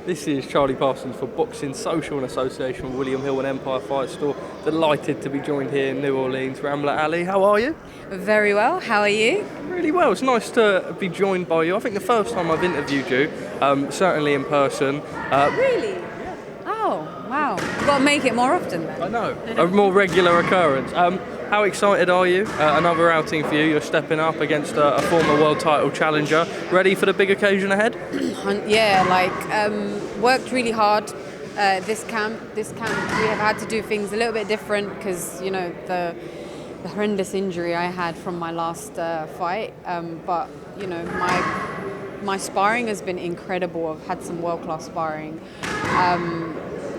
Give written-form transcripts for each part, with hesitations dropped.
This is Charlie Parsons for Boxing Social in association with William Hill and Empire Fight Store. Delighted to be joined here in New Orleans. Ramla Ali, how are you? Very well, how are you? Really well. It's nice to be joined by you. I think the first time I've interviewed you, certainly in person. Really? Oh, wow. Got to make it more often then. I know, a more regular occurrence. How excited are you? Another outing for you. You're stepping up against a former world title challenger. Ready for the big occasion ahead? Worked really hard this camp. We have had to do things a little bit different because, the horrendous injury I had from my last fight. But my sparring has been incredible. I've had some world-class sparring.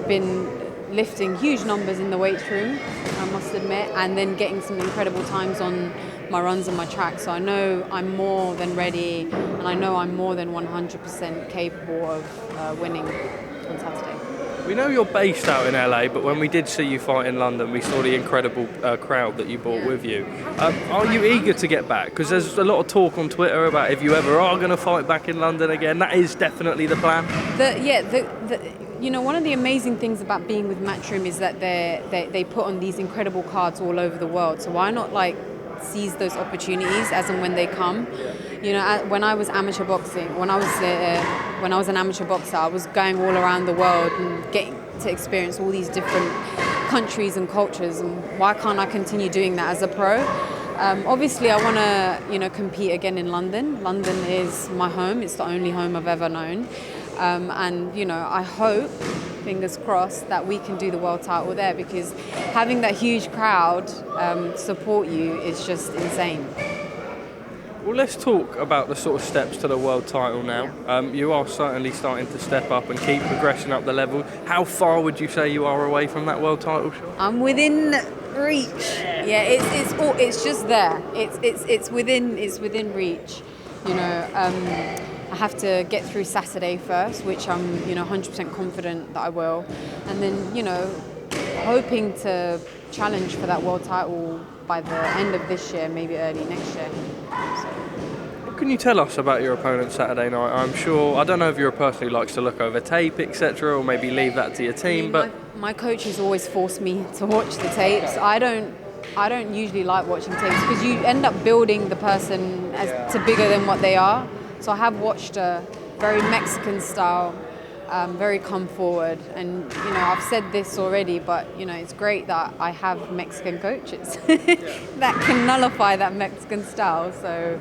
Been lifting huge numbers in the weight room, I must admit, and then getting some incredible times on my runs and my tracks. So I know I'm more than ready, and I know I'm more than 100% capable of winning on Saturday. We know you're based out in LA, but when we did see you fight in London, we saw the incredible crowd that you brought with you. Are you eager to get back? Because there's a lot of talk on Twitter about if you ever are going to fight back in London again. That is definitely the plan. One of the amazing things about being with Matchroom is that they put on these incredible cards all over the world. So why not seize those opportunities as and when they come? When I was amateur boxing, when I was an amateur boxer, I was going all around the world and getting to experience all these different countries and cultures. And why can't I continue doing that as a pro? Obviously, I want to compete again in London. London is my home. It's the only home I've ever known. I hope, fingers crossed, that we can do the world title there, because having that huge crowd support you is just insane. Well, let's talk about the sort of steps to the world title now. Yeah. You are certainly starting to step up and keep progressing up the level. How far would you say you are away from that world title shot? I'm within reach. Yeah, it's just there. It's within reach. I have to get through Saturday first, which I'm 100% confident that I will, and then hoping to challenge for that world title by the end of this year, maybe early next year. What can you tell us about your opponent Saturday night? I'm sure, I don't know if you're a person who likes to look over tape, etc., or maybe leave that to your team, but my coach has always forced me to watch the tapes. I don't usually like watching tapes because you end up building the person to bigger than what they are. So I have watched a very Mexican style, very come forward, and I've said this already, but it's great that I have Mexican coaches that can nullify that Mexican style. So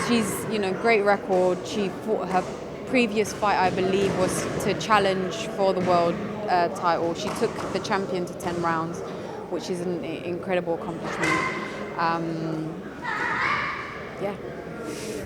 she's great record. She fought her previous fight, I believe, was to challenge for the world title. She took the champion to 10 rounds, which is an incredible accomplishment.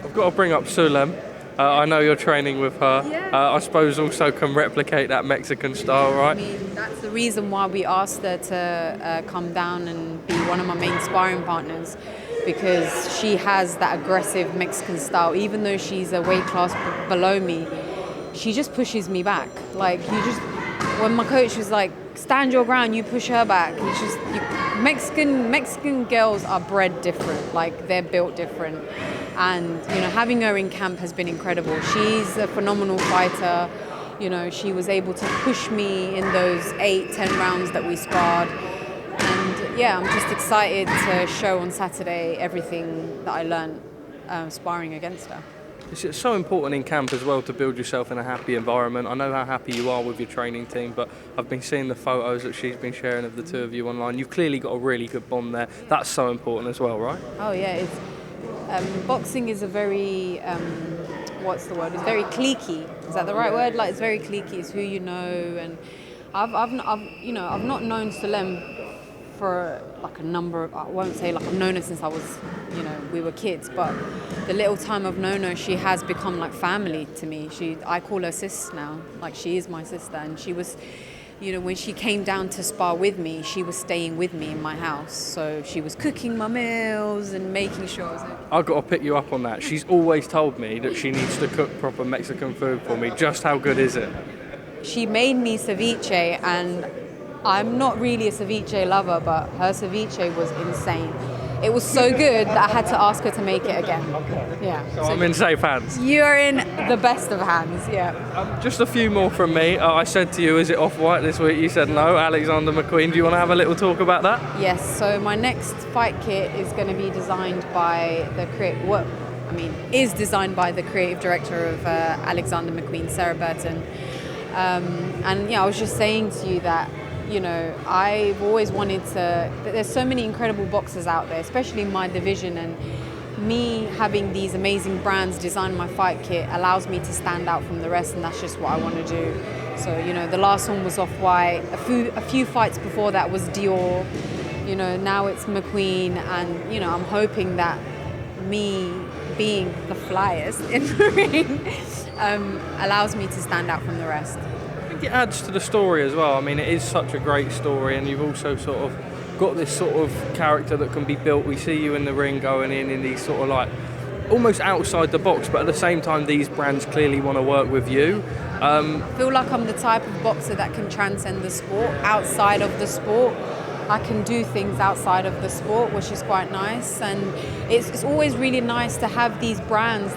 I've got to bring up Sulem. I know you're training with her. Yeah. I suppose also can replicate that Mexican style, right? I mean, that's the reason why we asked her to come down and be one of my main sparring partners, because she has that aggressive Mexican style. Even though she's a weight class below me, she just pushes me back. When my coach was like, stand your ground, you push her back. It's just, Mexican girls are bred different, they're built different. And, having her in camp has been incredible. She's a phenomenal fighter. She was able to push me in those 8-10 rounds that we sparred. And I'm just excited to show on Saturday everything that I learned sparring against her. It's so important in camp as well to build yourself in a happy environment. I know how happy you are with your training team, but I've been seeing the photos that she's been sharing of the two of you online. You've clearly got a really good bond there. That's so important as well, right? Oh yeah, boxing is a very what's the word? It's very cliquey. Is that the right word? It's very cliquey. It's who you know, and I've not known Sulem for a number of, I won't say I've known her since I was, we were kids, but the little time I've known her, she has become like family to me. I call her sis now, she is my sister, and she was, when she came down to spar with me, she was staying with me in my house, so she was cooking my meals and making sure I was okay. I've got to pick you up on that. She's always told me that she needs to cook proper Mexican food for me. Just how good is it? She made me ceviche, and I'm not really a ceviche lover, but her ceviche was insane. it was so good that I had to ask her to make it again. Yeah. So I'm in safe hands. You're in the best of hands, yeah. Just a few more from me. I said to you, is it Off-White this week? You said no. Alexander McQueen. Do you want to have a little talk about that? Yes, so my next fight kit is going to be designed by is designed by the creative director of Alexander McQueen, Sarah Burton. And I was just saying to you that, I've always wanted to, there's so many incredible boxers out there, especially in my division, and me having these amazing brands design my fight kit allows me to stand out from the rest, and that's just what I want to do. So, the last one was Off-White, a few fights before that was Dior, now it's McQueen, and, I'm hoping that me being the flyest in the ring allows me to stand out from the rest. I think it adds to the story as well. I mean, it is such a great story, and you've also sort of got this sort of character that can be built. We see you in the ring going in these sort of like almost outside the box, but at the same time these brands clearly want to work with you. I feel like I'm the type of boxer that can transcend the sport. Outside of the sport, I can do things outside of the sport, which is quite nice, and it's always really nice to have these brands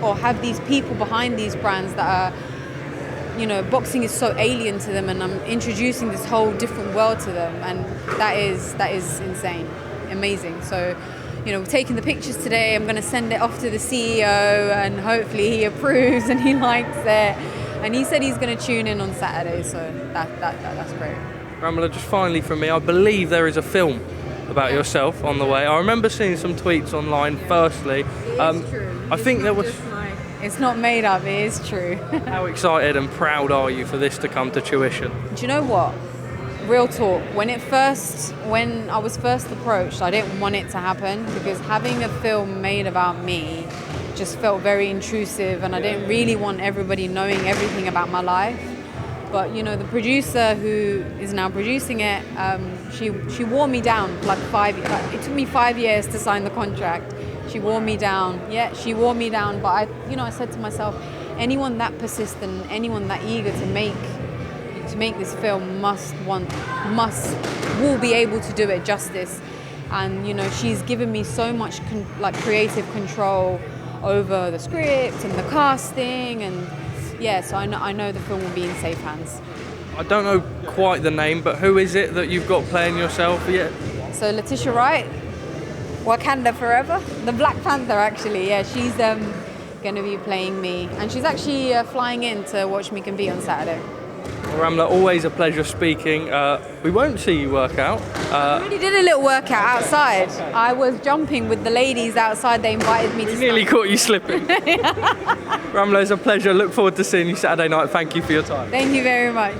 or have these people behind these brands that are, boxing is so alien to them, and I'm introducing this whole different world to them, and that is insane, amazing. So, taking the pictures today, I'm going to send it off to the CEO, and hopefully he approves and he likes it. And he said he's going to tune in on Saturday, so that's great. Ramla, just finally from me, I believe there is a film about yourself on the way. I remember seeing some tweets online. Firstly, it's true. I think there was. It's not made up. It is true. How excited and proud are you for this to come to fruition? Do you know what? Real talk. When I was first approached, I didn't want it to happen because having a film made about me just felt very intrusive, and I didn't really want everybody knowing everything about my life. But the producer who is now producing it, she wore me down like 5 years. It took me 5 years to sign the contract. She wore me down. Yeah, she wore me down. But I said to myself, anyone that persistent, anyone that eager to make this film will be able to do it justice. And she's given me so much creative control over the script and the casting, and so I know the film will be in safe hands. I don't know quite the name, but who is it that you've got playing yourself yet? So Letitia Wright, Wakanda Forever, the Black Panther actually. Yeah, she's going to be playing me, and she's actually flying in to watch me compete on Saturday. Well, Ramla, always a pleasure speaking. We won't see you work out. I already did a little workout outside. I was jumping with the ladies outside. They invited me to. Nearly caught you slipping. Ramla, it's a pleasure. Look forward to seeing you Saturday night. Thank you for your time. Thank you very much.